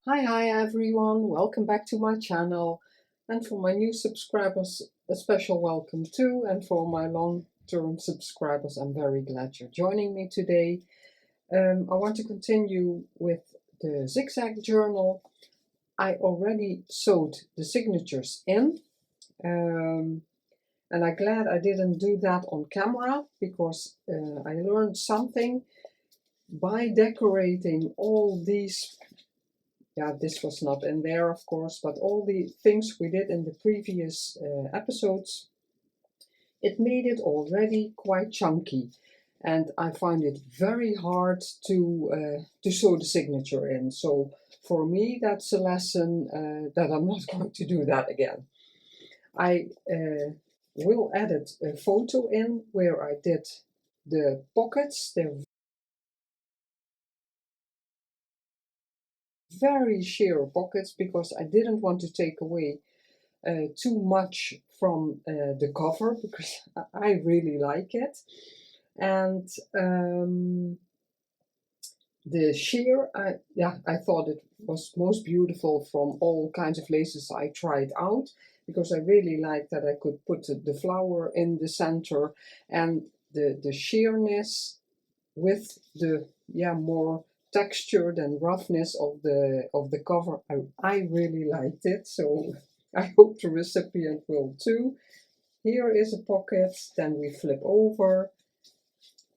Hi everyone, welcome back to my channel. And for my new subscribers, a special welcome too. And for my long-term subscribers, I'm very glad you're joining me today. I want to continue with the Zig Zag Journal. I already sewed the signatures in. And I'm glad I didn't do that on camera because I learned something by decorating all these. Yeah, this was not in there, of course, but all the things we did in the previous episodes, it made it already quite chunky. And I find it very hard to sew the signature in. So for me, that's a lesson that I'm not going to do that again. I will edit a photo in where I did the pockets. They're very sheer pockets because I didn't want to take away too much from the cover because I really like it. And the sheer, I thought it was most beautiful from all kinds of laces I tried out because I really liked that I could put the flower in the center and the sheerness with the more textured and roughness of the cover. I really liked it, so I hope the recipient will too. Here is a pocket, then we flip over.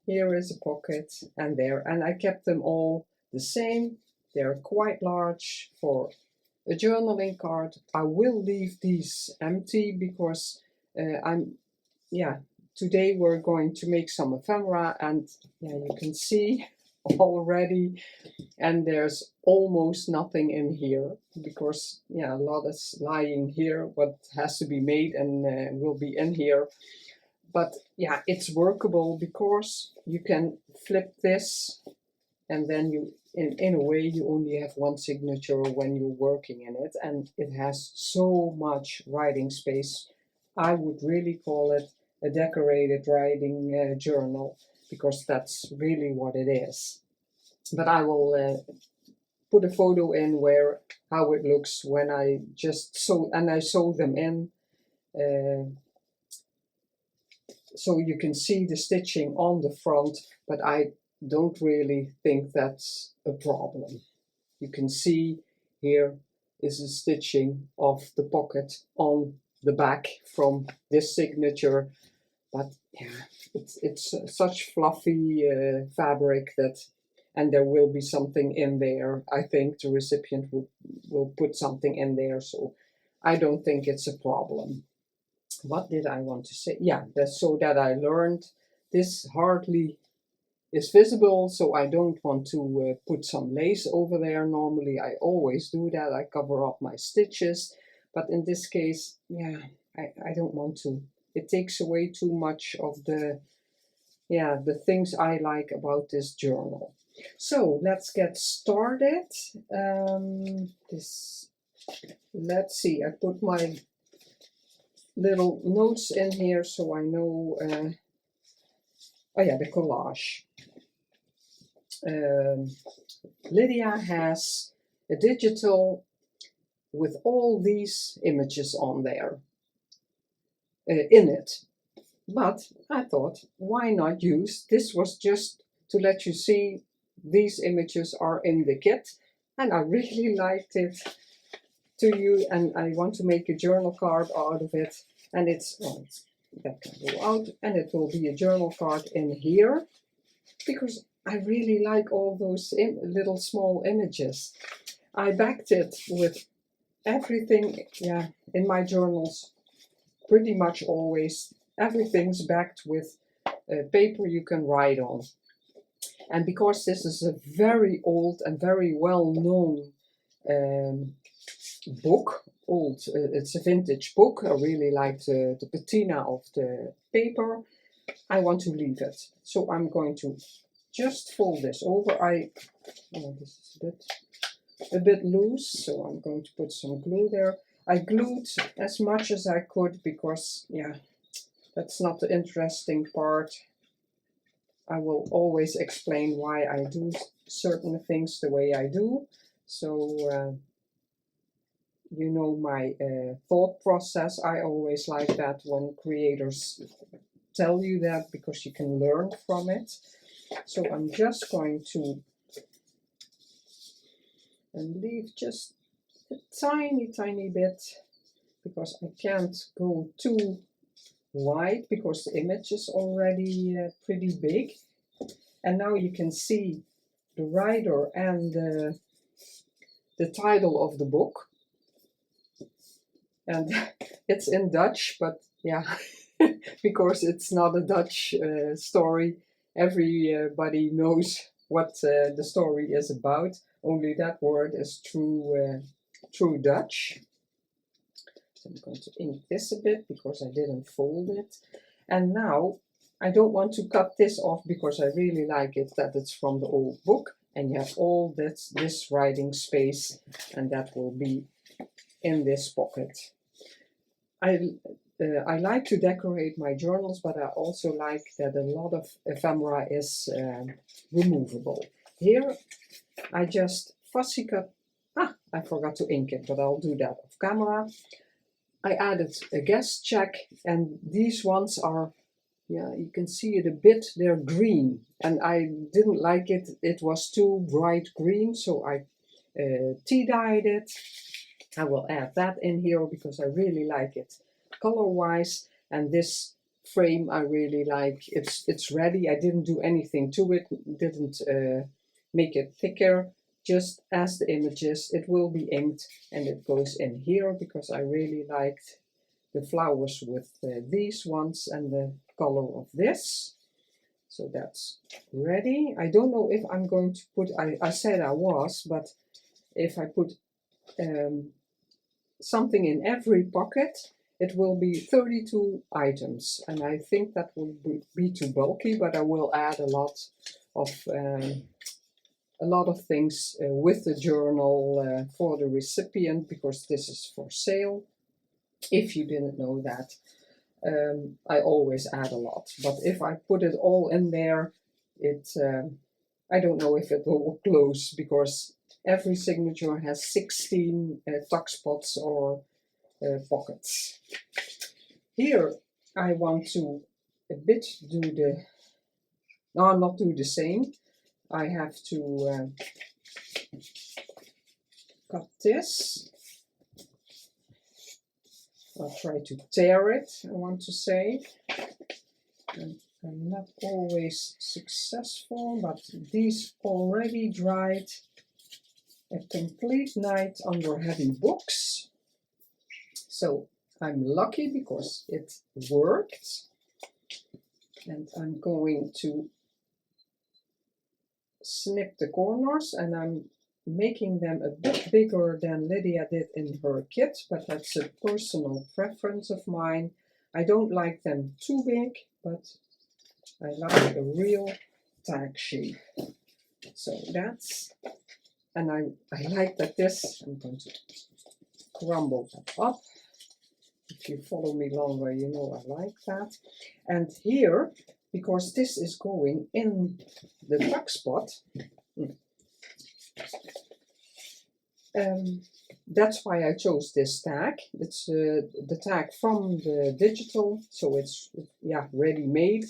Here is a pocket and there, and I kept them all the same. They're quite large for a journaling card. I will leave these empty because today we're going to make some ephemera, and you can see already, and there's almost nothing in here because a lot is lying here what has to be made and will be in here. But it's workable because you can flip this and then you in a way you only have one signature when you're working in it, and it has so much writing space. I would really call it a decorated writing journal because that's really what it is. But I will put a photo in where how it looks when I just sew them in. So you can see the stitching on the front, but I don't really think that's a problem. You can see here is the stitching of the pocket on the back from this signature, but it's such fluffy fabric that, and there will be something in there. I think the recipient will put something in there, so I don't think it's a problem. What did I want to say? Yeah, that's so that I learned this hardly is visible, so I don't want to put some lace over there. Normally I always do that. I cover up my stitches, but in this case, I don't want to. It takes away too much of the things I like about this journal. So let's get started. Let's see, I put my little notes in here so I know, the collage. Lydia has a digital with all these images on there in it, but I thought, why not use, this was just to let you see these images are in the kit, and I really liked it to you, and I want to make a journal card out of it, and that can go out, and it will be a journal card in here because I really like all those little small images. I backed it with everything, in my journals, pretty much always everything's backed with paper you can write on. And because this is a very old and very well-known book, it's a vintage book, I really like the patina of the paper, I want to leave it. So I'm going to just fold this over. This is a bit loose, so I'm going to put some glue there. I glued as much as I could because, that's not the interesting part. I will always explain why I do certain things the way I do. So you know my thought process. I always like that when creators tell you that, because you can learn from it. So I'm just going to leave just a tiny bit, because I can't go too wide because the image is already pretty big. And now you can see the writer and the title of the book. And it's in Dutch, but yeah, because it's not a Dutch story, everybody knows what the story is about. Only that word is true Dutch. So I'm going to ink this a bit because I didn't fold it. And now I don't want to cut this off because I really like it that it's from the old book, and you have all this writing space, and that will be in this pocket. I like to decorate my journals, but I also like that a lot of ephemera is removable. Here I just fussy cut. I forgot to ink it, but I'll do that off camera. I added a guest check, and these ones are, yeah, you can see it a bit, they're green, and I didn't like it. It was too bright green, so I tea dyed it. I will add that in here because I really like it color-wise, and this frame I really like. It's ready. I didn't do anything to it, didn't make it thicker, just as the image is. It will be inked, and it goes in here because I really liked the flowers with these ones and the color of this. So that's ready. I don't know if I'm going to put, I said I was, but if I put something in every pocket, it will be 32 items, and I think that will be too bulky, but I will add a lot of things with the journal for the recipient, because this is for sale. If you didn't know that, I always add a lot, but if I put it all in there, I don't know if it will close, because every signature has 16 tuck spots or pockets. Here I want to a bit do the, no, not do the same. I have to cut this. I'll try to tear it, I want to say. And I'm not always successful, but these already dried a complete night under heavy books. So I'm lucky because it worked. And I'm going to snip the corners, and I'm making them a bit bigger than Lydia did in her kit, but that's a personal preference of mine. I don't like them too big, but I like a real tag shape. So that's, and I like that this, I'm going to crumble that up. If you follow me longer, you know I like that. And here, because this is going in the tuck spot, that's why I chose this tag. It's the tag from the digital, so it's, yeah, ready-made.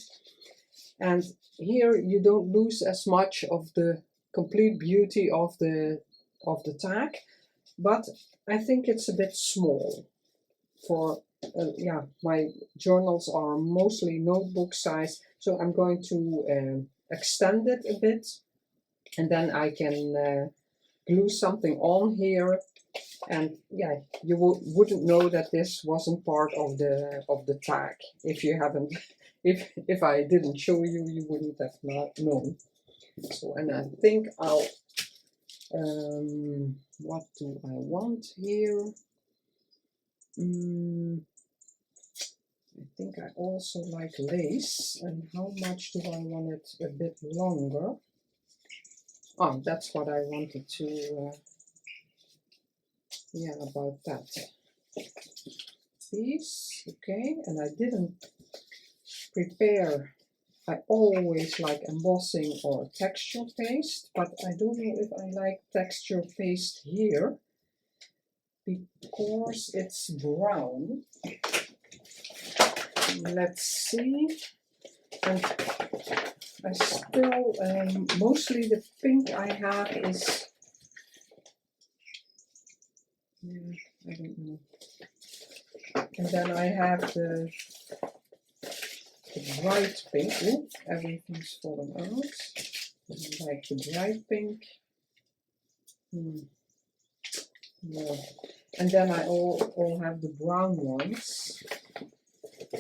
And here you don't lose as much of the complete beauty of the tag, but I think it's a bit small for, yeah, my journals are mostly notebook size, so I'm going to extend it a bit, and then I can glue something on here, and yeah, you wouldn't know that this wasn't part of the tag if you haven't, if I didn't show you, you wouldn't have not known. So, and I think I'll, what do I want here? I think I also like lace, and how much do I want it a bit longer? Oh, that's what I wanted to, yeah, about that piece. Okay, and I didn't prepare I always like embossing or texture paste, but I don't know if I like texture paste here because it's brown. Let's see. And I still, mostly the pink I have is, I don't know. And then I have the bright pink. Ooh, everything's falling out. I like the bright pink. No. And then I all have the brown ones. I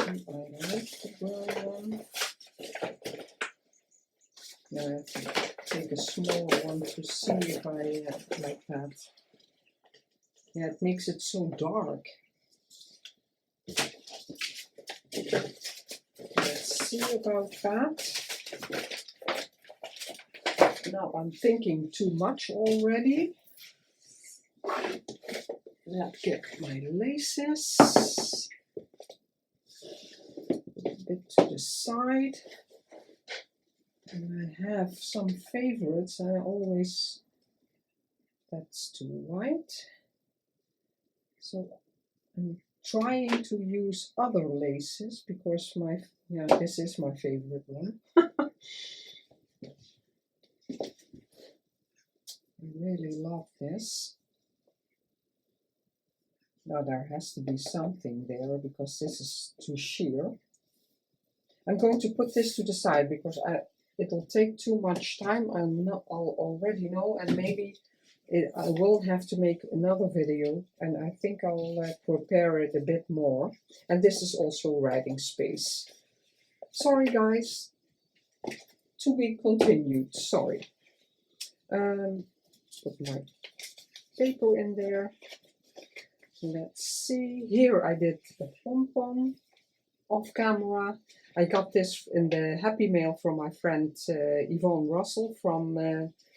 like the brown one. Yeah, I have to take a smaller one to see if I like that. Yeah, it makes it so dark. Let's see about that. Now I'm thinking too much already. Let's get my laces a bit to the side. And I have some favorites. I always, that's too white. So I'm trying to use other laces because this is my favorite one. I really love this. Now there has to be something there because this is too sheer. I'm going to put this to the side because it'll take too much time. I'll already know, and maybe I will have to make another video, and I think I'll prepare it a bit more. And this is also writing space. Sorry guys, to be continued, sorry. Put my paper in there. Let's see, here I did a pom-pom off camera. I got this in the Happy Mail from my friend Yvonne Russell from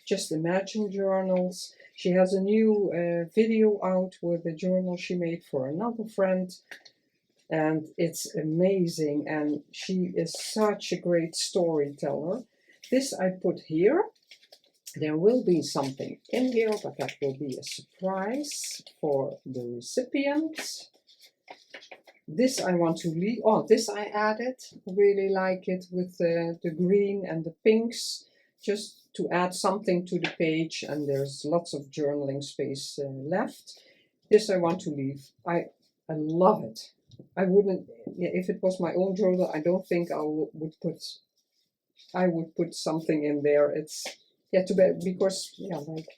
Just Imagine Journals. She has a new video out with a journal she made for another friend, and it's amazing, and she is such a great storyteller. This I put here. There will be something in here, but that will be a surprise for the recipient. This I want to leave. Oh, this I added. Really like it with the green and the pinks, just to add something to the page, and there's lots of journaling space left. This I want to leave. I love it. I wouldn't, if it was my own journal, I don't think I would put something in there. It's too bad because like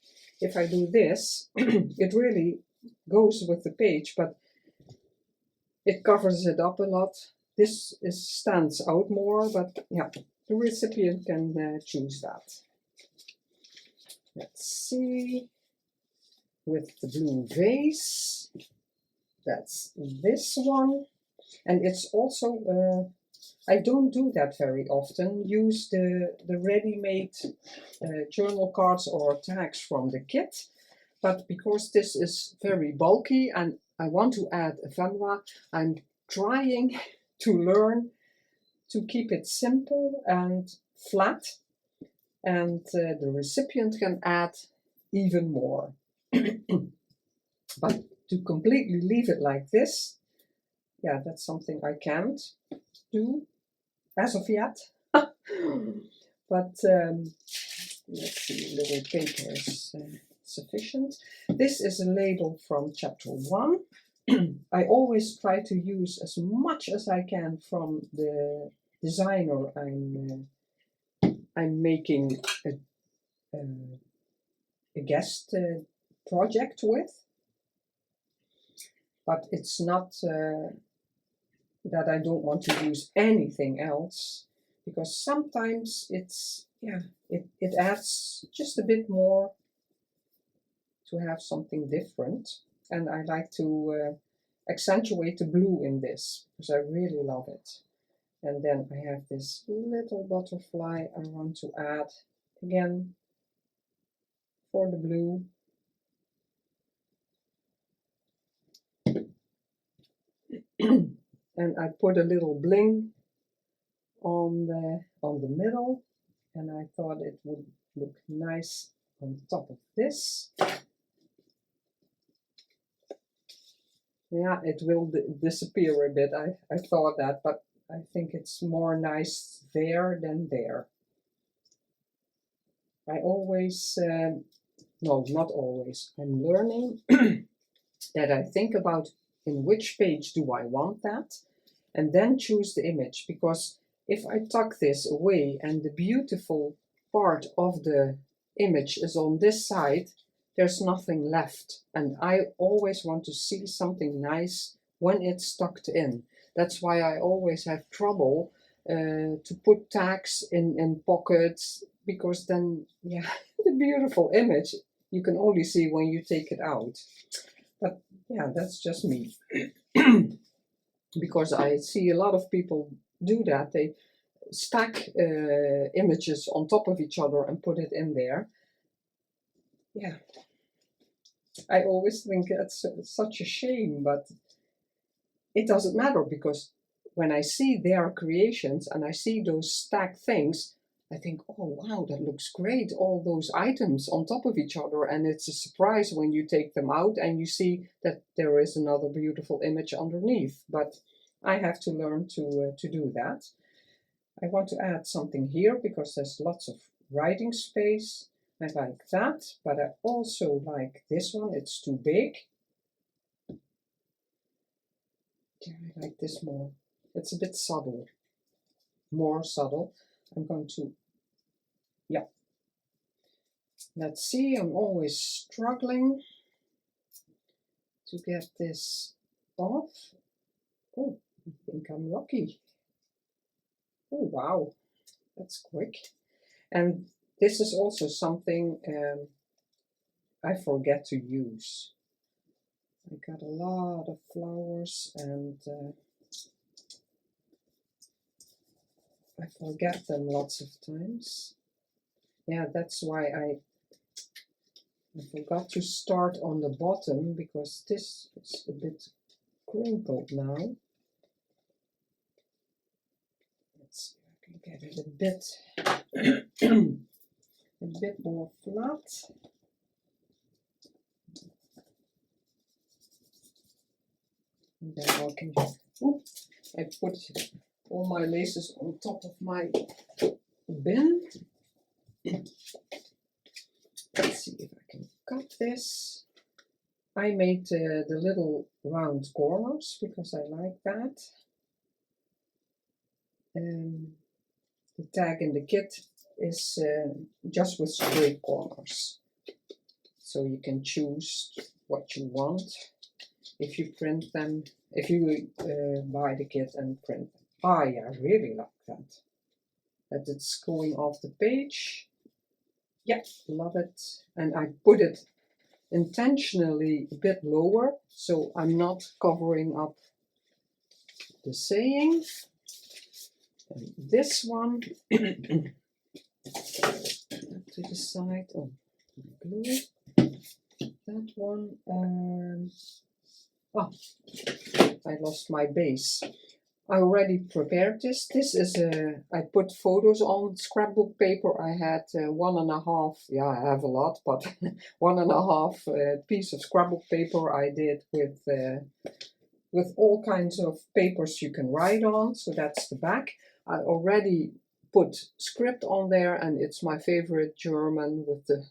if I do this, it really goes with the page, but it covers it up a lot. This stands out more, but the recipient can choose that. Let's see, with the blue vase, that's this one, and it's also I don't do that very often, use the ready-made journal cards or tags from the kit, but because this is very bulky and I want to add ephemera, I'm trying to learn to keep it simple and flat, and the recipient can add even more. But to completely leave it like this, that's something I can't do as of yet. But let's see, little paper is sufficient. This is a label from chapter 1. I always try to use as much as I can from the designer I'm making a guest project with, but it's not that I don't want to use anything else, because sometimes it adds just a bit more to have something different, and I like to accentuate the blue in this because I really love it. And then I have this little butterfly I want to add again for the blue. And I put a little bling on the middle, and I thought it would look nice on top of this. Yeah, it will disappear a bit. I thought that, but I think it's more nice there than there. I always, no, not always, I'm learning that I think about in which page do I want that, and then choose the image, because if I tuck this away and the beautiful part of the image is on this side, there's nothing left, and I always want to see something nice when it's tucked in. That's why I always have trouble to put tags in pockets, because then, yeah, the beautiful image you can only see when you take it out. But yeah, that's just me. Because I see a lot of people do that. They stack images on top of each other and put it in there. Yeah, I always think that's such a shame, but it doesn't matter, because when I see their creations and I see those stacked things, I think, oh wow, that looks great, all those items on top of each other, and it's a surprise when you take them out and you see that there is another beautiful image underneath. But I have to learn to do that. I want to add something here because there's lots of writing space. I like that, but I also like this one. It's too big. Yeah, I like this more. It's a bit subtle, more subtle. I'm going to, yeah. Let's see, I'm always struggling to get this off. Oh, I think I'm lucky. Oh, wow, that's quick. And this is also something I forget to use. I got a lot of flowers and I forget them lots of times. Yeah, that's why I forgot to start on the bottom, because this is a bit crinkled now. Let's see if I can get it a bit more flat. And then I can, I put all my laces on top of my bin. Let's see if I can cut this. I made the little round corners because I like that. The tag in the kit is just with straight corners. So you can choose what you want if you print them, if you buy the kit and print them. Ah, yeah, I really like that. That it's going off the page. Yeah, love it. And I put it intentionally a bit lower, so I'm not covering up the saying. And this one to the side. Oh, glue. That one. Oh, I lost my base. I already prepared this. This is I put photos on scrapbook paper. I had 1.5, yeah, I have a lot, but 1.5 piece of scrapbook paper I did with all kinds of papers you can write on. So that's the back. I already put script on there, and it's my favorite German with the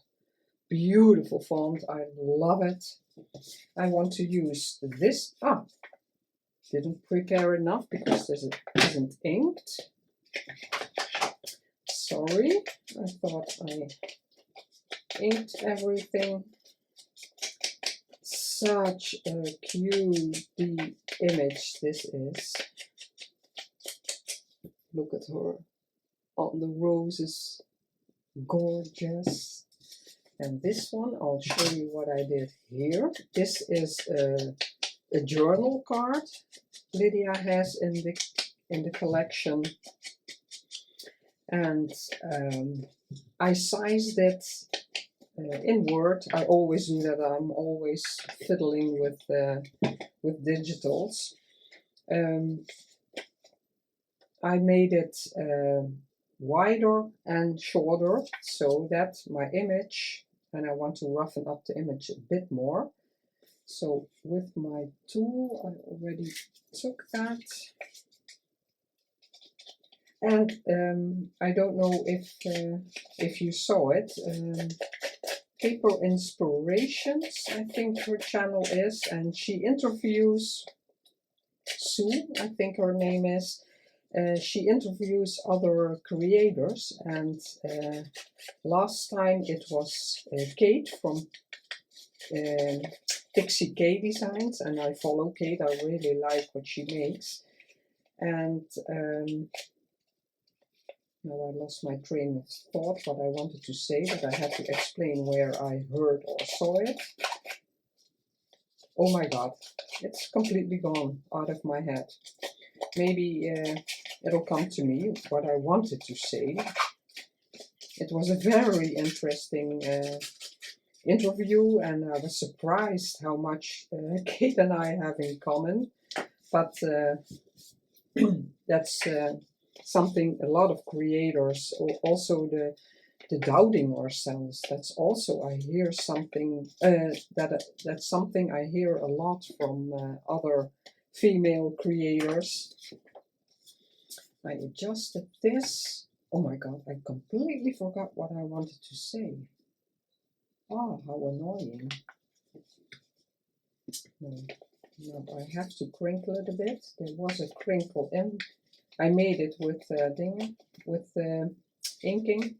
beautiful font. I love it. I want to use this. Didn't prepare enough because this isn't inked. Sorry, I thought I inked everything. Such a cutie image this is. Look at her on the roses. Gorgeous. And this one, I'll show you what I did here. This is a journal card Lydia has in the collection, and I sized it in Word. I always do that. I'm always fiddling with digitals. I made it wider and shorter so that my image, and I want to roughen up the image a bit more. So with my tool, I already took that. And I don't know if you saw it. Paper Inspirations, I think her channel is, and she interviews Sue, I think her name is. She interviews other creators, and last time it was Kate from Pixie K Designs, and I follow Kate. I really like what she makes. And now I lost my train of thought, what I wanted to say, but I had to explain where I heard or saw it. Oh my god, it's completely gone out of my head. Maybe it'll come to me what I wanted to say. It was a very interesting interview, and I was surprised how much Kate and I have in common. But that's something a lot of creators, also the doubting ourselves. That's also, I hear something that's something I hear a lot from other female creators. I adjusted this. Oh my god, I completely forgot what I wanted to say. Oh, how annoying. No, I have to crinkle it a bit. There was a crinkle in. I made it with inking.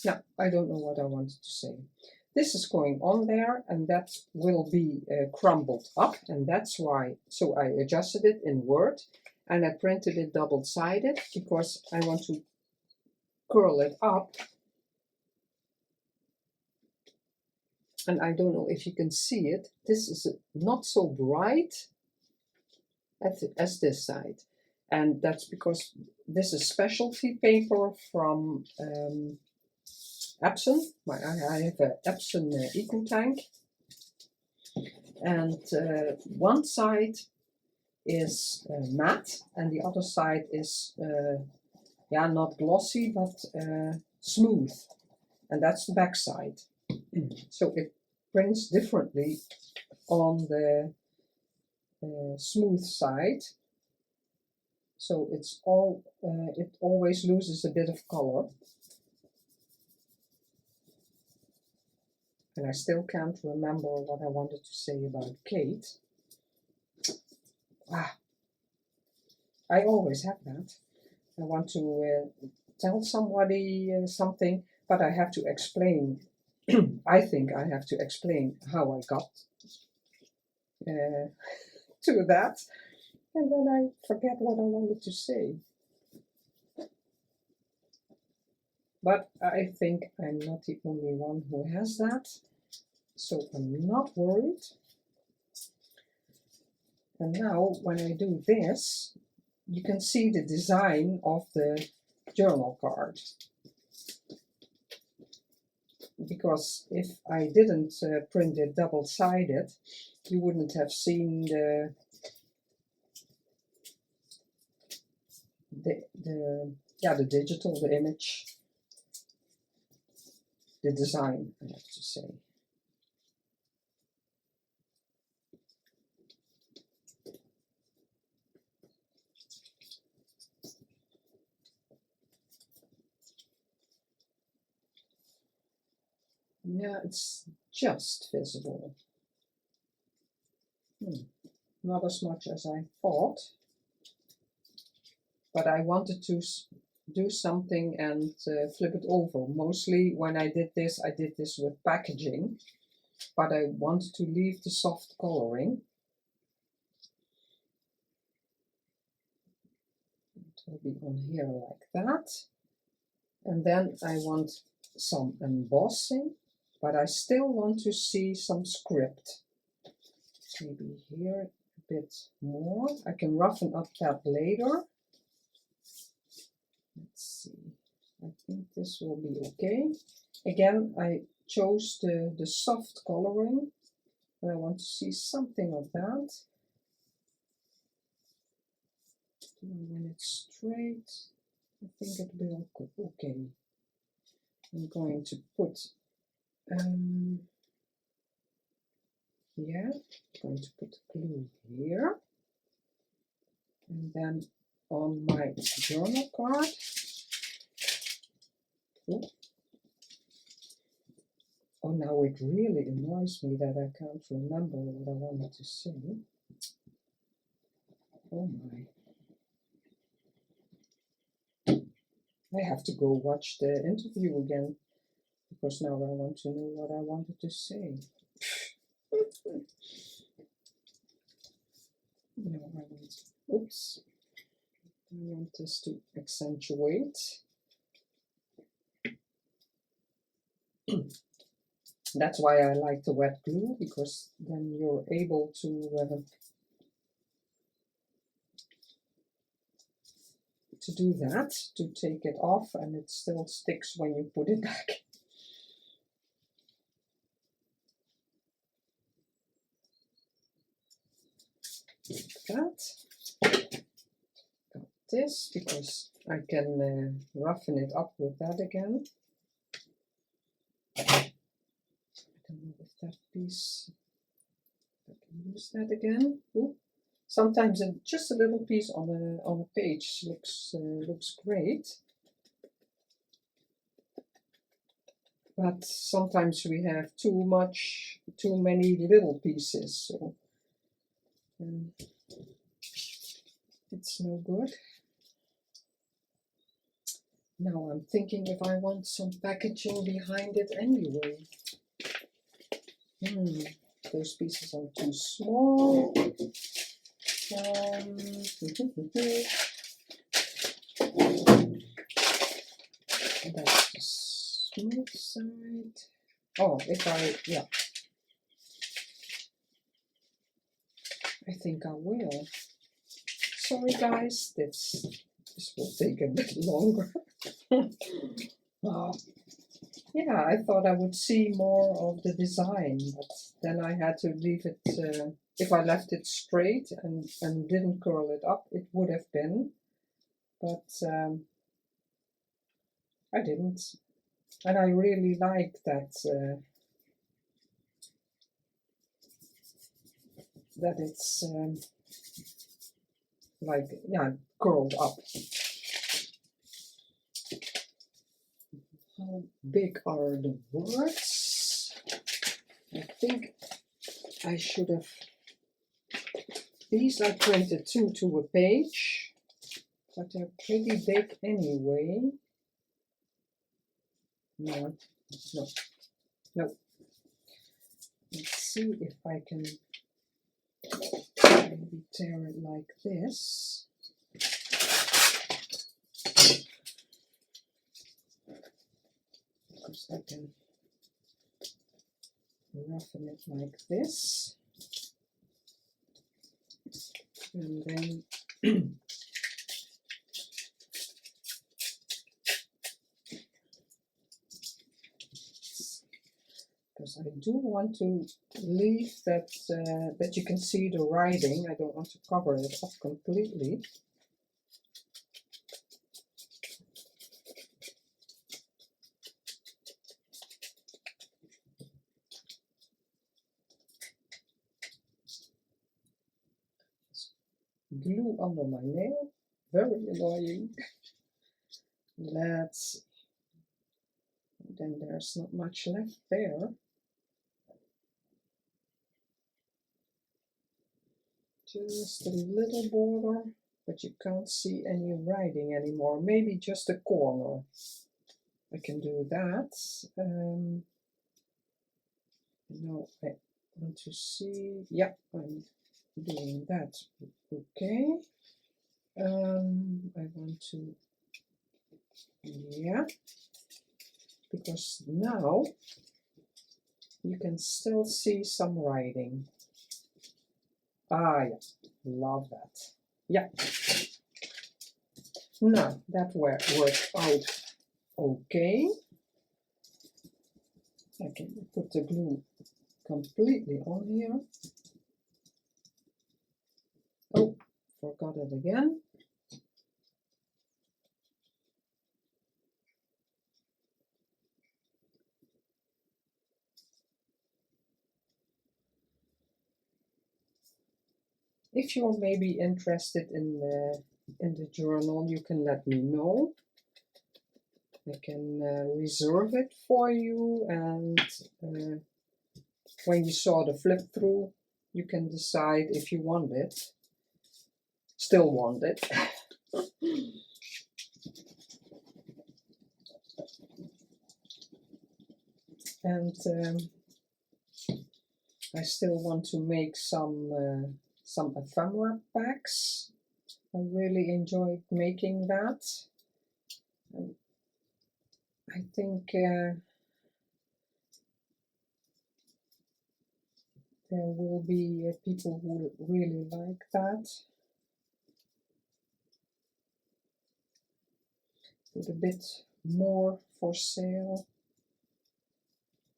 No, I don't know what I wanted to say. This is going on there, and that will be crumbled up, and that's why. So I adjusted it in Word, and I printed it double-sided because I want to curl it up. And I don't know if you can see it. This is not so bright as this side, and that's because this is specialty paper from Epson. I have an Epson Eco Tank, and one side is matte, and the other side is yeah, not glossy but smooth, and that's the back side. So it prints differently on the smooth side. So it's all it always loses a bit of color. And I still can't remember what I wanted to say about Kate. I always have that. I want to tell somebody something, but I have to explain. I think I have to explain how I got to that, and then I forget what I wanted to say. But I think I'm not the only one who has that, so I'm not worried. And now when I do this, you can see the design of the journal card. Because if I didn't print it double-sided, you wouldn't have seen the digital, the image, the design, I have to say. Yeah, it's just visible. Not as much as I thought, but I wanted to do something and flip it over. Mostly when I did this with packaging, but I wanted to leave the soft coloring. It will be on here like that. And then I want some embossing, but I still want to see some script. Maybe here a bit more. I can roughen up that later. Let's see. I think this will be okay. Again, I chose the soft coloring, but I want to see something of that. When it's straight, I think it will go okay. I'm going to put, yeah, I'm going to put glue here. And then on my journal card, oh, now it really annoys me that I can't remember what I wanted to say. Oh my. I have to go watch the interview again, because now I want to know what I wanted to say. No, I want, oops. I want this to accentuate. That's why I like the wet glue, because then you're able to do that, to take it off, and it still sticks when you put it back. That. Got this, because I can roughen it up with that again. I don't know if that piece, I can use that again. Ooh. Sometimes just a little piece on a page looks great, but sometimes we have too many little pieces, so it's no good. Now I'm thinking if I want some packaging behind it anyway. Those pieces are too small. That's the smooth side. Oh, I think I will. Sorry guys, this will take a bit longer. Yeah, I thought I would see more of the design, but then I had to leave it, if I left it straight and didn't curl it up, it would have been, but I didn't. And I really like that, that it's like, yeah, curled up. How big are the words? I think I should have, these I printed two to a page, but they're pretty big anyway. No. Let's see if I can maybe tear it like this. Because I can roughen it like this. And then because I do want to leave that that you can see the writing. I don't want to cover it up completely. Glue under my nail, very annoying. Let's, then there's not much left there. Just a little border, but you can't see any writing anymore. Maybe just a corner. I can do that. Now I want to see, yeah, I'm doing that. Okay. I want to, yeah, because now you can still see some writing. Ah, yeah, love that. Yeah. Now that worked out okay. I can put the glue completely on here. Oh, forgot it again. if you're maybe interested in the journal, you can let me know. I can reserve it for you, and when you saw the flip through, you can decide if you want it, still want it. And I still want to make some ephemera packs. I really enjoyed making that. And I think there will be people who really like that. Put a bit more for sale.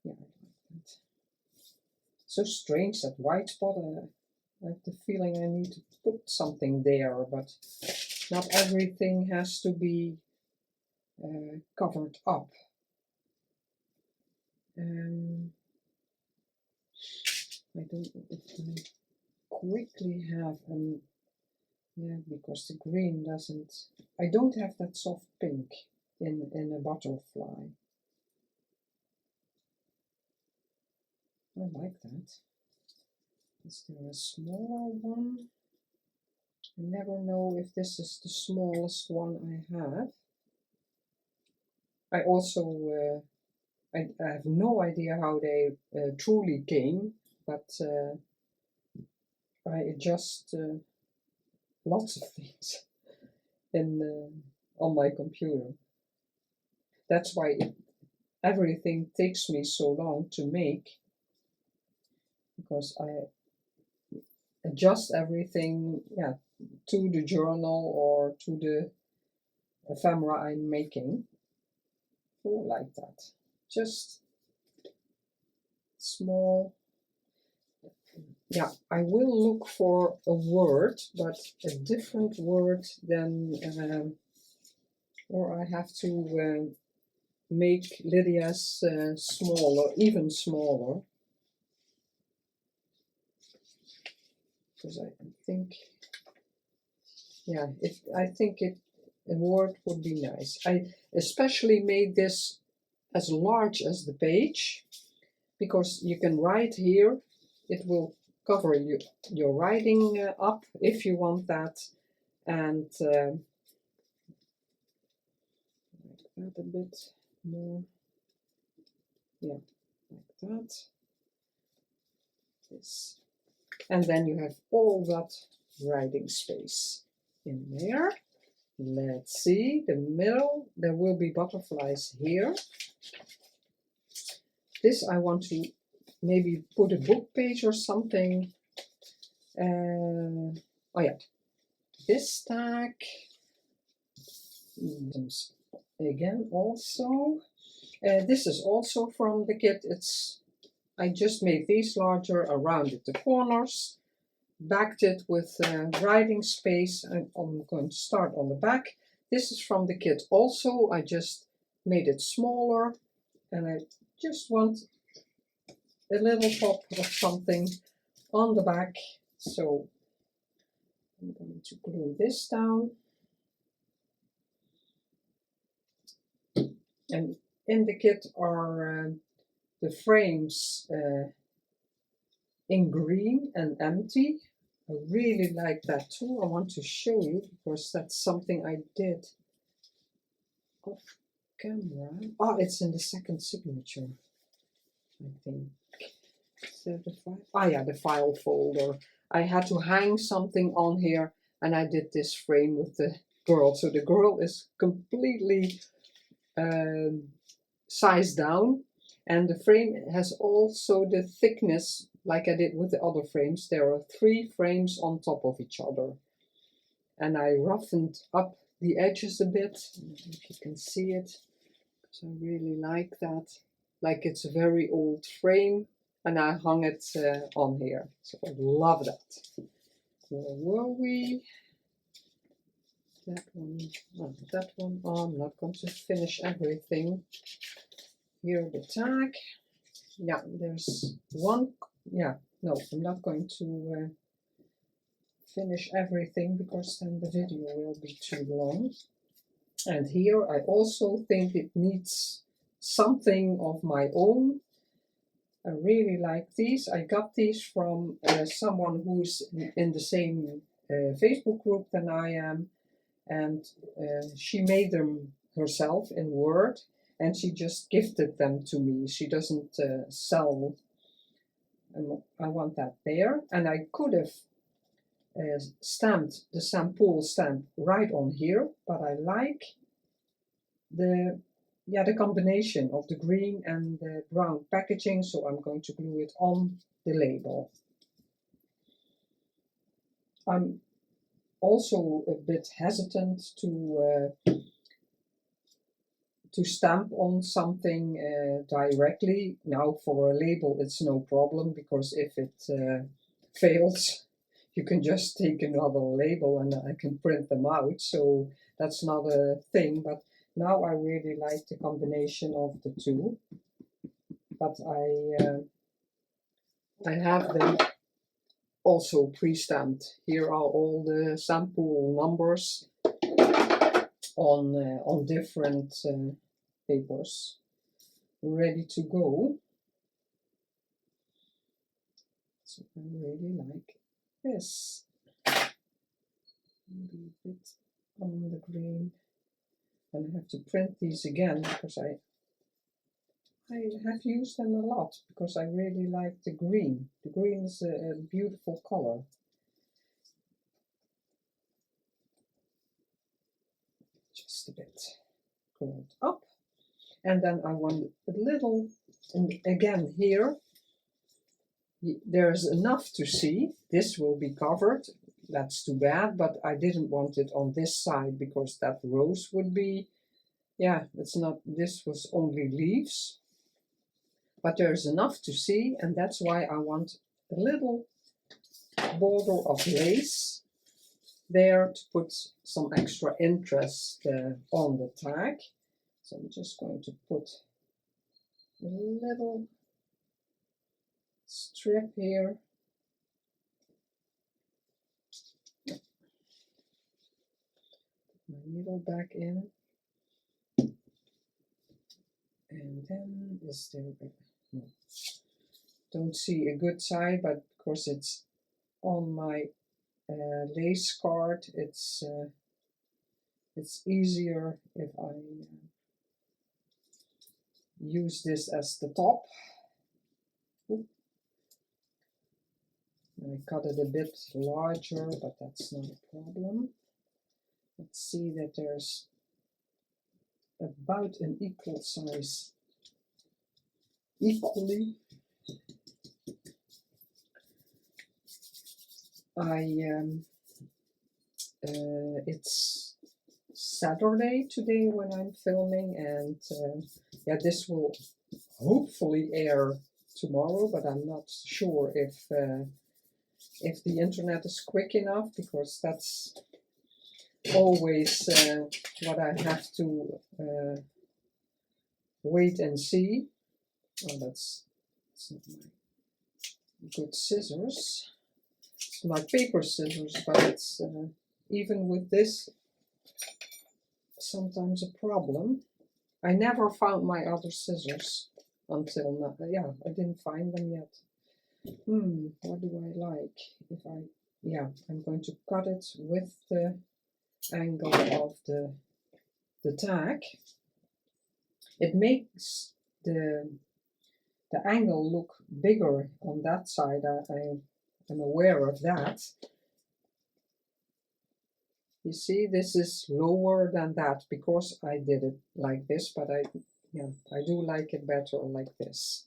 Yeah, I like that. So strange, that white spot. I have the feeling I need to put something there, but not everything has to be covered up. I don't know if I quickly have an, yeah, because the green doesn't, I don't have that soft pink in a butterfly. I like that. Is there a smaller one? I never know if this is the smallest one I have. I also, I have no idea how they truly came, but I adjust lots of things on my computer. That's why everything takes me so long to make, because I adjust everything, yeah, to the journal or to the ephemera I'm making. Oh, like that. Just small. Yeah, I will look for a word, but a different word than, or I have to make Lydia's smaller, even smaller. Because I think, yeah, I think a word would be nice. I especially made this as large as the page, because you can write here. It will cover your writing up if you want that, and like that a bit more. Yeah, like that. This. And then you have all that writing space in there. Let's see, the middle, there will be butterflies here. This I want to maybe put a book page or something. Oh yeah, this tag. Again, also. This is also from the kit. I just made these larger, rounded the corners, backed it with writing space, and I'm going to start on the back. This is from the kit also. I just made it smaller, and I just want a little pop of something on the back. So I'm going to glue this down. And in the kit are the frames in green and empty. I really like that too. I want to show you because that's something I did off camera. Oh, it's in the second signature, I think. The file? Ah, yeah, the file folder. I had to hang something on here, and I did this frame with the girl. So the girl is completely sized down, and the frame has also the thickness like I did with the other frames. There are 3 frames on top of each other, and I roughened up the edges a bit, if you can see it, because I really like that, like it's a very old frame, and I hung it on here. So I love that. Where were we? That one, oh, that one. Oh, I'm not going to finish everything. Here the tag. Yeah, there's one. Yeah, no, I'm not going to finish everything because then the video will be too long. And here I also think it needs something of my own. I really like these. I got these from someone who's in the same Facebook group than I am, and she made them herself in Word, and she just gifted them to me. She doesn't sell. I want that there, and I could have stamped the sample stamp right on here, but I like the combination of the green and the brown packaging, so I'm going to glue it on the label. I'm also a bit hesitant to stamp on something directly. Now for a label it's no problem, because if it fails, you can just take another label and I can print them out, so that's not a thing. But now I really like the combination of the two. But I have them also pre-stamped. Here are all the sample numbers on different papers ready to go. So I really like this. Maybe a bit on the green, and I have to print these again because I have used them a lot because I really like the green. The green is a beautiful color. Just a bit curled up. And then I want a little, and again here, there's enough to see. This will be covered. That's too bad, but I didn't want it on this side because that rose would be, yeah, it's not, this was only leaves. But there's enough to see, and that's why I want a little border of lace there to put some extra interest on the tag. So I'm just going to put a little strip here. Put my needle back in. And then is there, no, don't see a good side, but of course it's on my lace card. It's easier if I use this as the top. Oop. I cut it a bit larger, but that's not a problem. Let's see that there's about an equal size, equally. It's Saturday today when I'm filming, and yeah, this will hopefully air tomorrow, but I'm not sure if the internet is quick enough, because that's always what I have to wait and see. Oh, that's not my good scissors. It's my paper scissors, but it's even with this sometimes a problem. I never found my other scissors until now. Yeah, I didn't find them yet. What do I like? If I, yeah, I'm going to cut it with the angle of the tag. It makes the angle look bigger on that side. I'm aware of that. You see, this is lower than that because I did it like this, but I do like it better like this.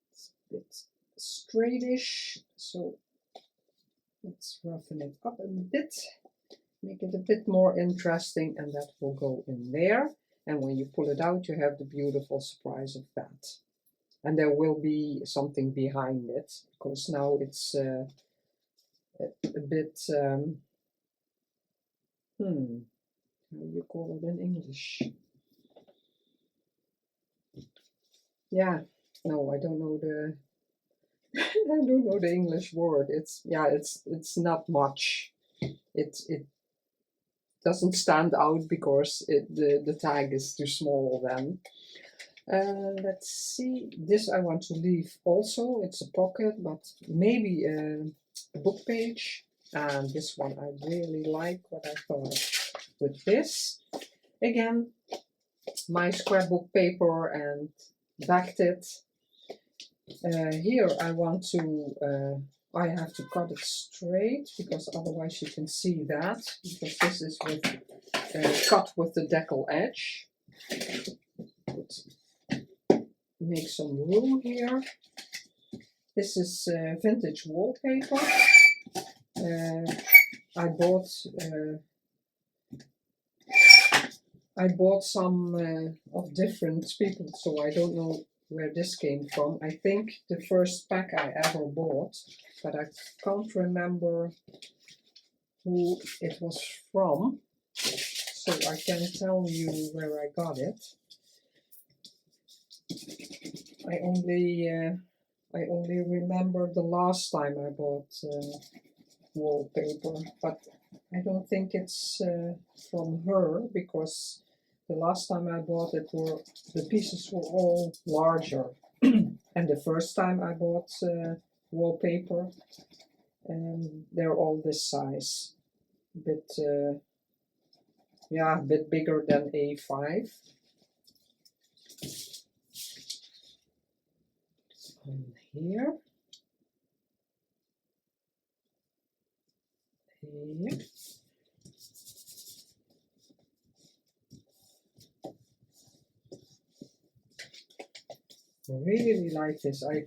It's a bit straightish, so let's roughen it up a bit, make it a bit more interesting, and that will go in there. And when you pull it out, you have the beautiful surprise of that. And there will be something behind it, because now it's a bit, how do you call it in English? Yeah, No, I don't know the I don't know the English word. It's yeah, it's not much. It doesn't stand out because the tag is too small then. Let's see. This I want to leave also. It's a pocket, but maybe a book page. And this one I really like what I thought with this. Again, my scrapbook paper and backed it. Here I want to, I have to cut it straight because otherwise you can see that, because this is with cut with the decal edge. Make some room here. This is vintage wallpaper. I bought some of different people, so I don't know where this came from. I think the first pack I ever bought, but I can't remember who it was from, so I can tell you where I got it. I only remember the last time I bought wallpaper, but I don't think it's from her, because the last time I bought it the pieces were all larger. And the first time I bought wallpaper, they're all this size, a bit bigger than A5. Here. Here. I really like this. I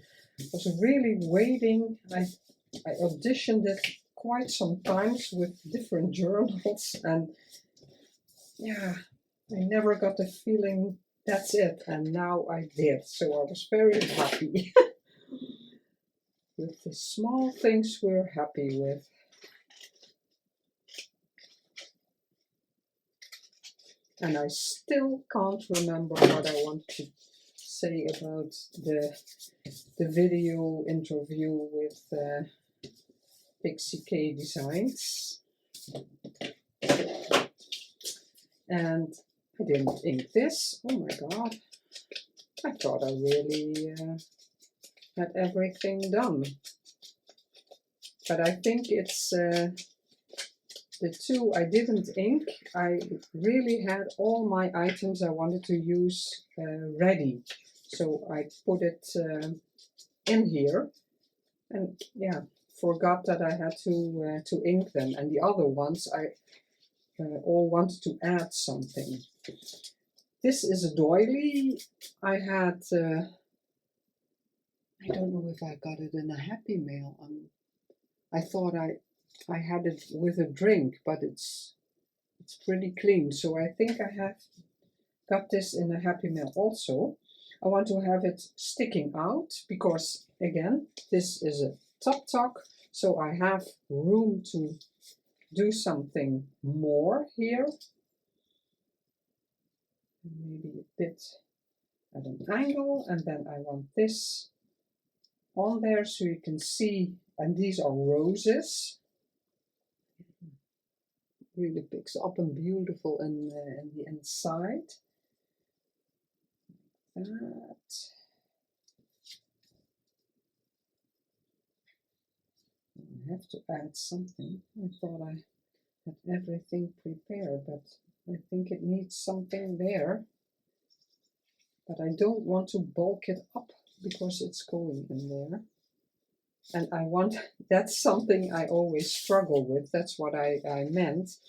was really waiting. I auditioned it quite some times with different journals, and yeah, I never got the feeling that's it, and now I did, so I was very happy. With the small things we're happy with. And I still can't remember what I want to say about the video interview with Peachy Designs. And I didn't ink this. Oh my god. I thought I really had everything done. But I think it's the two I didn't ink. I really had all my items I wanted to use ready. So I put it in here, and yeah, forgot that I had to ink them. And the other ones I all wanted to add something. This is a doily. I had, I don't know if I got it in a Happy Mail. I thought I had it with a drink, but it's pretty clean. So I think I have got this in a Happy Mail also. I want to have it sticking out because, again, this is a top tuck, so I have room to do something more here. Maybe a bit at an angle, and then I want this on there so you can see, and these are roses. Really picks up and beautiful in the inside. That. I have to add something. I thought I had everything prepared, but I think it needs something there. But I don't want to bulk it up because it's going in there. And I want, that's something I always struggle with. That's what I meant.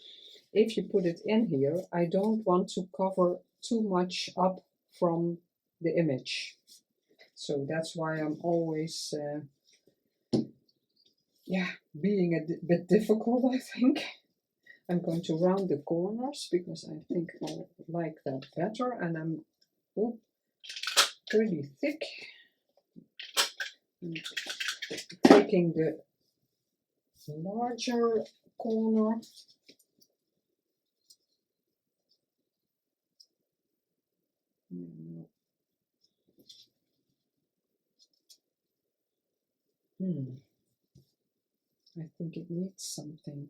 If you put it in here, I don't want to cover too much up from the image. So that's why I'm always, being a bit difficult, I think. I'm going to round the corners because I think I like that better. And I'm pretty thick. And taking the larger corner. I think it needs something,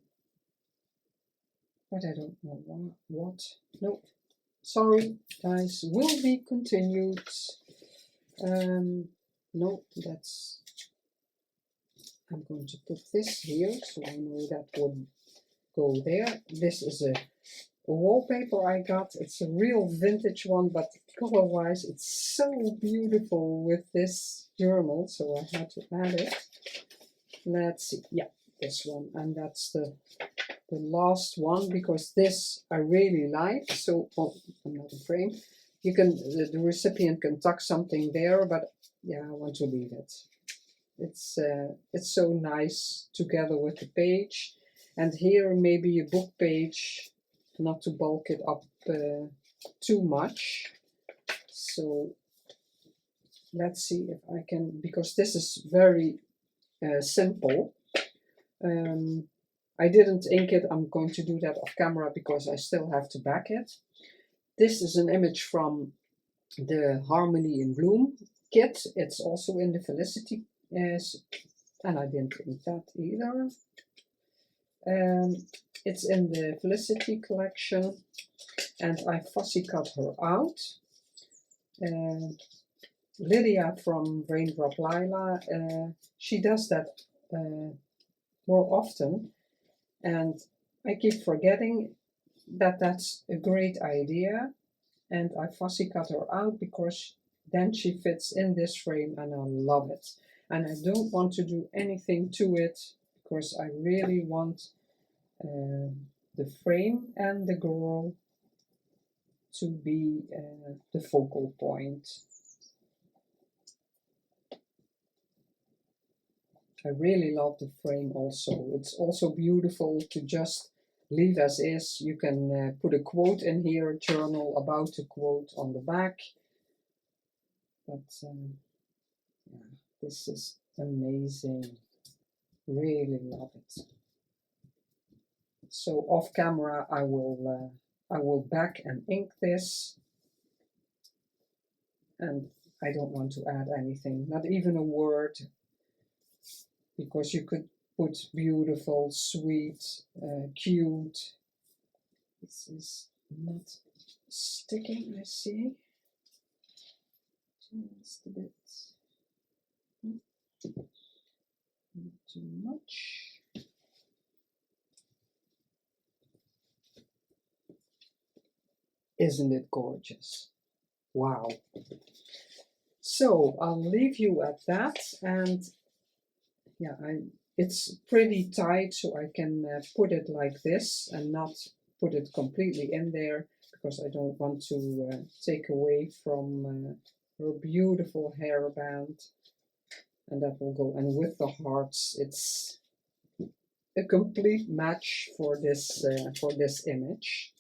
but I don't know what. Nope. Sorry, guys. Will be continued. No, that's. I'm going to put this here, so I know that would go there. This is a wallpaper I got. It's a real vintage one, but color-wise, it's so beautiful with this journal, so I had to add it. Let's see. Yeah, this one, and that's the last one, because this I really like. So, oh, another frame. You can, the recipient can tuck something there, but yeah, I want to leave it. It's so nice together with the page, and here maybe a book page, not to bulk it up too much. So let's see if I can, because this is very simple. I didn't ink it. I'm going to do that off camera because I still have to back it. This is an image from the Harmony in Bloom kit. It's also in the Felicity, and I didn't ink that either. It's in the Felicity Collection, and I fussy cut her out. Lydia from Raindrop Lila, she does that more often, and I keep forgetting that that's a great idea, and I fussy cut her out because then she fits in this frame and I love it. And I don't want to do anything to it because I really want the frame and the girl to be the focal point. I really love the frame also. It's also beautiful to just leave as is. You can put a quote in here, journal about a quote on the back. But yeah, this is amazing. Really love it. So off camera I will back and ink this. And I don't want to add anything, not even a word, because you could put beautiful, sweet, cute. This is not sticking, I see. Just a bit. Not too much. Isn't it gorgeous? Wow. So I'll leave you at that, and yeah, it's pretty tight, so I can put it like this and not put it completely in there, because I don't want to take away from her beautiful hairband, and that will go. And with the hearts, it's a complete match for this image.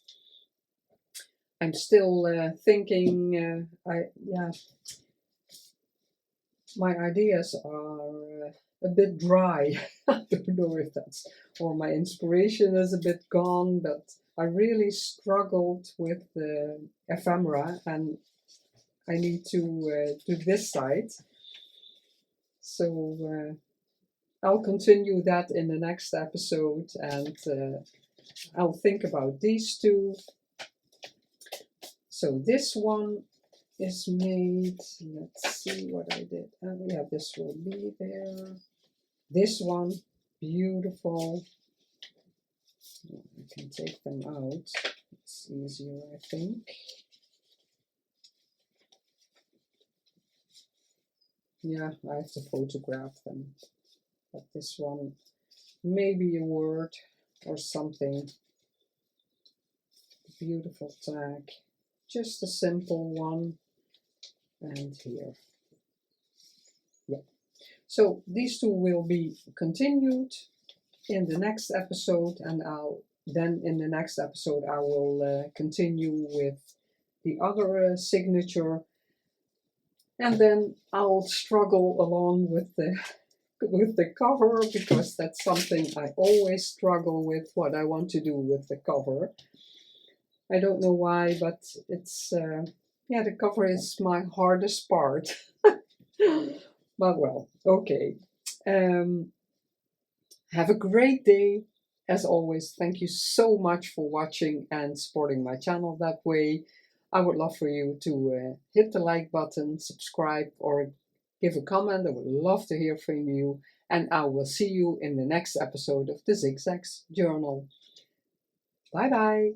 I'm still thinking. My ideas are a bit dry. I don't know if that's, or my inspiration is a bit gone, but I really struggled with the ephemera, and I need to do this side. So I'll continue that in the next episode, and I'll think about these two. So this one is made, let's see what I did. Yeah, this will be there. This one, beautiful. I can take them out. It's easier, I think. Yeah, I have to photograph them. But this one, maybe a word or something. Beautiful tag. Just a simple one. And here. Yeah. So these two will be continued in the next episode, and in the next episode I will continue with the other signature, and then I'll struggle along with the cover, because that's something I always struggle with, what I want to do with the cover. I don't know why, but it's yeah, the cover is my hardest part. But well, okay. Have a great day. As always, thank you so much for watching and supporting my channel that way. I would love for you to hit the like button, subscribe, or give a comment. I would love to hear from you. And I will see you in the next episode of the Zig Zag Journal. Bye bye.